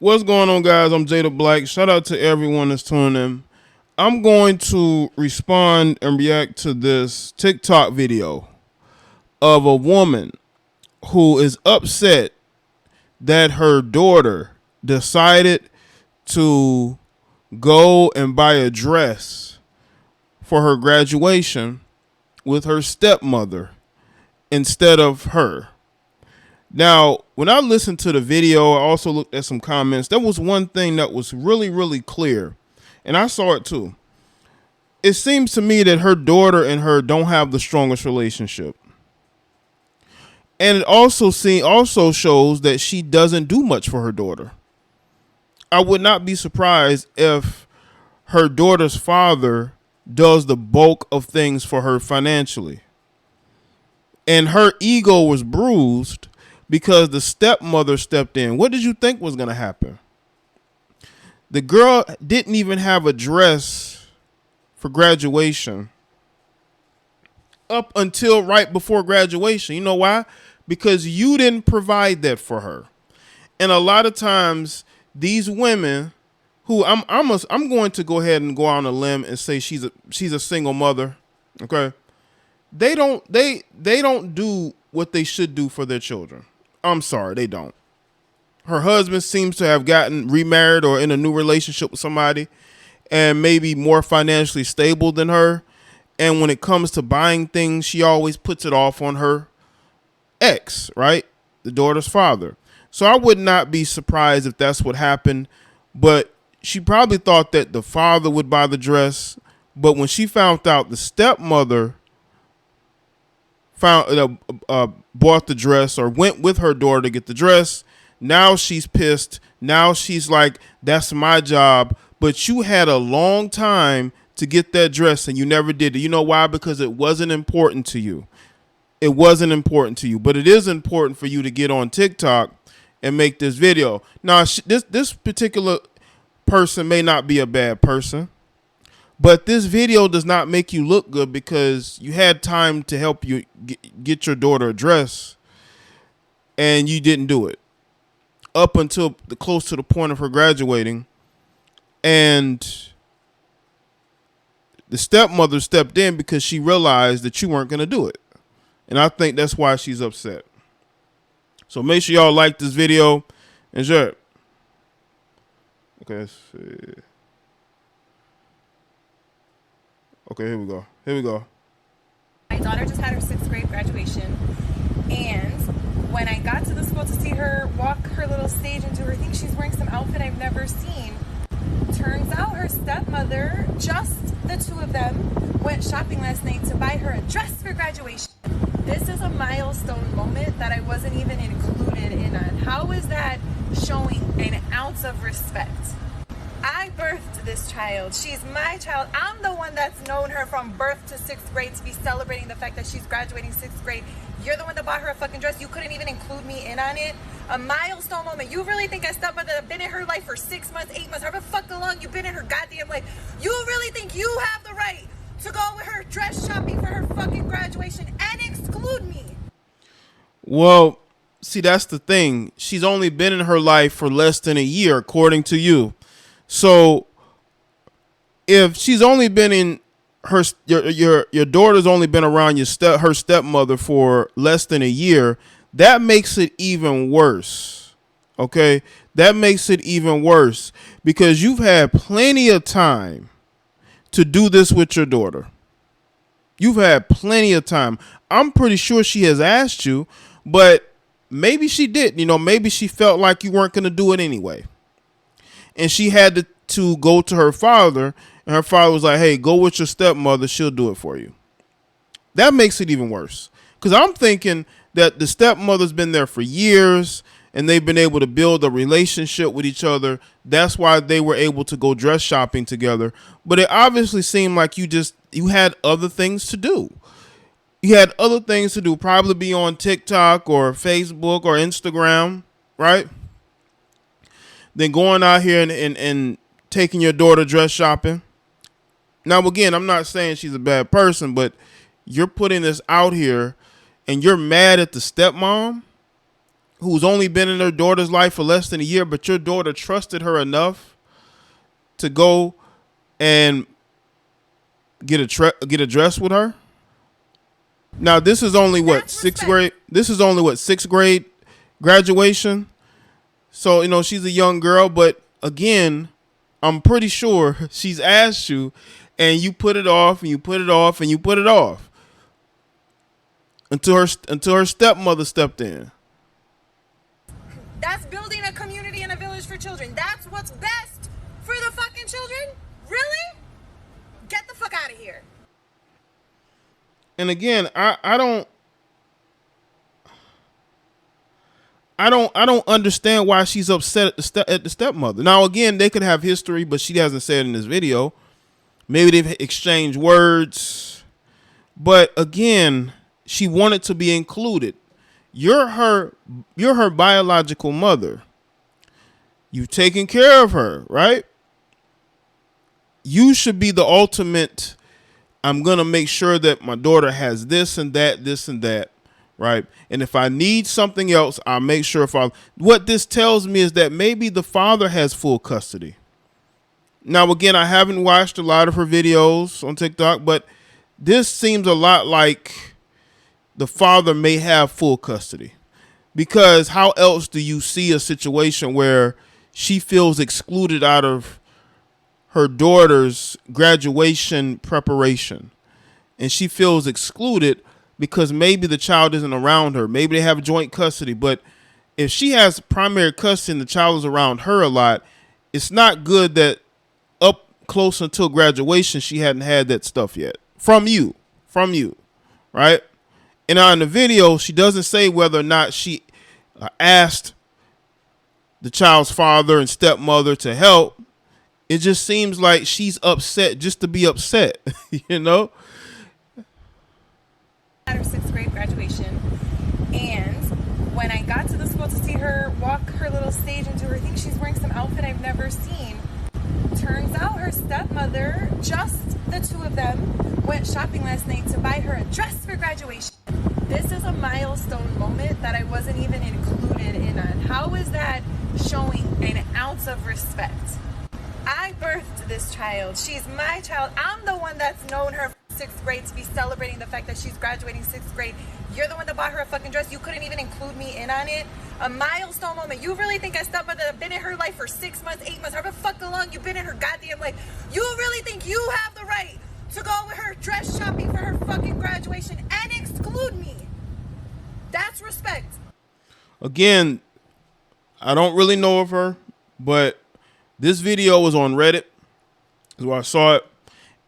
What's going on, guys? I'm Jada Black. Shout out to everyone that's tuning in. I'm going to respond and react to this TikTok video of a woman who is upset that her daughter decided to go and buy a dress for her graduation with her stepmother instead of her. Now, when I listened to the video, I also looked at some comments. There was one thing that was really, really clear, and I saw it too. It seems to me that her daughter and her don't have the strongest relationship. And it also shows that she doesn't do much for her daughter. I would not be surprised if her daughter's father does the bulk of things for her financially. And her ego was bruised because the stepmother stepped in. What did you think was going to happen? The girl didn't even have a dress for graduation up until right before graduation. You know why? Because you didn't provide that for her. And a lot of times these women who I'm going to go ahead and go on a limb and say she's a single mother, okay? They don't do what they should do for their children. I'm sorry, they don't. Her husband seems to have gotten remarried or in a new relationship with somebody and maybe more financially stable than her. And when it comes to buying things, she always puts it off on her ex, right? The daughter's father. So I would not be surprised if that's what happened. But she probably thought that the father would buy the dress. But when she found out the stepmother bought the dress or went with her daughter to get the dress, now she's pissed. Now she's like, that's my job. But you had a long time to get that dress and you never did it. You know why? Because it wasn't important to you. It wasn't important to you. But it is important for you to get on TikTok and make this video. Now, this particular person may not be a bad person, but this video does not make you look good because you had time to help you get your daughter a dress and you didn't do it up until close to the point of her graduating. And the stepmother stepped in because she realized that you weren't going to do it. And I think that's why she's upset. So make sure y'all like this video and share it. Okay, let's see. Okay, here we go. Here we go. My daughter just had her 6th grade graduation, and when I got to the school to see her walk her little stage into her, I think she's wearing some outfit I've never seen. Turns out her stepmother, just the two of them, went shopping last night to buy her a dress for graduation. This is a milestone moment that I wasn't even included in on. How is that showing an ounce of respect? I birthed this child. She's my child. I'm the one that's known her from birth to 6th grade to be celebrating the fact that she's graduating 6th grade. You're the one that bought her a fucking dress. You couldn't even include me in on it. A milestone moment. You really think a stepmother that's been in her life for 6 months, 8 months, however fuck long you've been in her goddamn life, you really think you have the right to go with her dress shopping for her fucking graduation and exclude me? Well, see, that's the thing. She's only been in her life for less than a year, according to you. So if she's only been in your daughter's only been around her stepmother for less than a year, that makes it even worse. Okay? That makes it even worse because you've had plenty of time to do this with your daughter. You've had plenty of time. I'm pretty sure she has asked you, but maybe she didn't. You know, maybe she felt like you weren't going to do it anyway. And she had to go to her father, and her father was like, hey, go with your stepmother. She'll do it for you. That makes it even worse. Because I'm thinking that the stepmother's been there for years, and they've been able to build a relationship with each other. That's why they were able to go dress shopping together. But it obviously seemed like you had other things to do. You had other things to do, probably be on TikTok or Facebook or Instagram, right? Then going out here and taking your daughter dress shopping. Now, again, I'm not saying she's a bad person, but you're putting this out here and you're mad at the stepmom. who's only been in her daughter's life for less than a year, but your daughter trusted her enough to go and get a dress with her. Now this is only what, That's sixth respect. grade. This is only what, sixth grade graduation. So she's a young girl, but again, I'm pretty sure she's asked you, and you put it off, and you put it off, and you put it off until her stepmother stepped in. That's building a community and a village for children. That's what's best for the fucking children? Really? Get the fuck out of here. And again, I don't understand why she's upset at the stepmother. Now again, they could have history, but she hasn't said in this video. Maybe they've exchanged words. But again, she wanted to be included. You're her biological mother. You've taken care of her, right? You should be the ultimate. I'm going to make sure that my daughter has this and that, right? And if I need something else, I'll make sure what this tells me is that maybe the father has full custody. Now, again, I haven't watched a lot of her videos on TikTok, but this seems a lot like the father may have full custody, because how else do you see a situation where she feels excluded out of her daughter's graduation preparation, and she feels excluded because maybe the child isn't around her. Maybe they have joint custody, but if she has primary custody and the child is around her a lot, it's not good that up close until graduation she hadn't had that stuff yet from you, right? And on the video, she doesn't say whether or not she asked the child's father and stepmother to help. It just seems like she's upset just to be upset, At her sixth grade graduation, and when I got to the school to see her walk her little stage into her, I think she's wearing some outfit I've never seen. Turns out her stepmother, just the two of them, went shopping last night to buy her a dress for graduation. This is a milestone moment that I wasn't even included in on. How is that showing an ounce of respect? I birthed this child. She's my child. I'm the one that's known her sixth grade to be celebrating the fact that she's graduating sixth grade. You're the one that bought her a fucking dress. You couldn't even include me in on it. A milestone moment. You really think a stepmother that's been in her life for 6 months, 8 months, however fucking long you've been in her goddamn life, you really think you have the right to go with her dress shopping for her fucking graduation and exclude me? That's respect. Again, I don't really know of her, but this video was on Reddit, is where I saw it.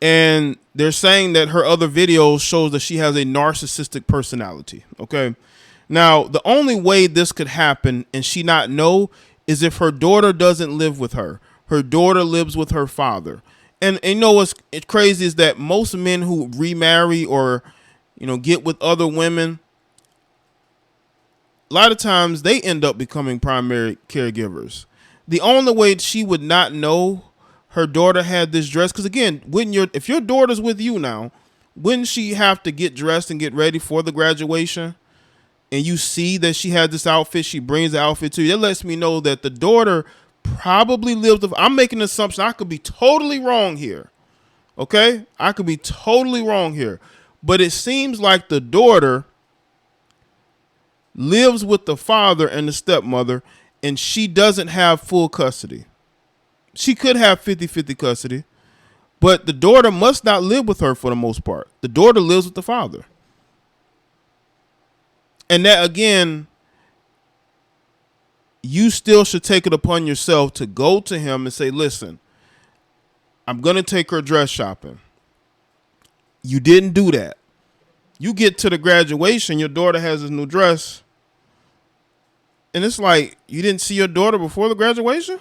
And they're saying that her other videos shows that she has a narcissistic personality. Okay. Now, the only way this could happen and she not know is if her daughter doesn't live with her. Her daughter lives with her father. And you know what's crazy is that most men who remarry or, get with other women, a lot of times they end up becoming primary caregivers. The only way she would not know her daughter had this dress, because again, if your daughter's with you now, wouldn't she have to get dressed and get ready for the graduation? And you see that she had this outfit, she brings the outfit to you. That lets me know that the daughter probably lived. I'm making an assumption. I could be totally wrong here. Okay? I could be totally wrong here. But it seems like the daughter lives with the father and the stepmother, and she doesn't have full custody. She could have 50-50 custody, but the daughter must not live with her for the most part. The daughter lives with the father. And that, again, you still should take it upon yourself to go to him and say, listen, I'm going to take her dress shopping. You didn't do that. You get to the graduation, your daughter has this new dress. And it's like, you didn't see your daughter before the graduation?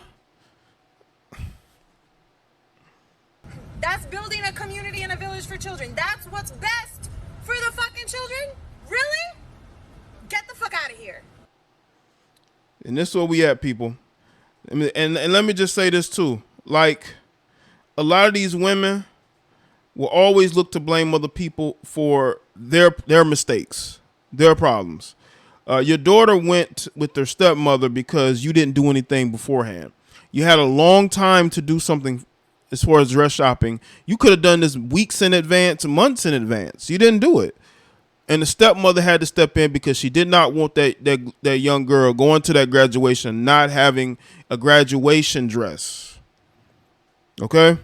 That's building a community and a village for children. That's what's best for the fucking children? Really? Get the fuck out of here. And this is where we at, people. And let me just say this too. Like, a lot of these women will always look to blame other people for their mistakes, their problems. Your daughter went with their stepmother because you didn't do anything beforehand. You had a long time to do something as far as dress shopping. You could have done this weeks in advance, months in advance. You didn't do it. And the stepmother had to step in because she did not want that young girl going to that graduation not having a graduation dress. Okay?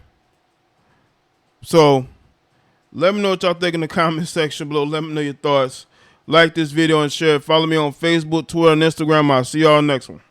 So let me know what y'all think in the comment section below. Let me know your thoughts. Like this video and share it. Follow me on Facebook, Twitter, and Instagram. I'll see y'all next one.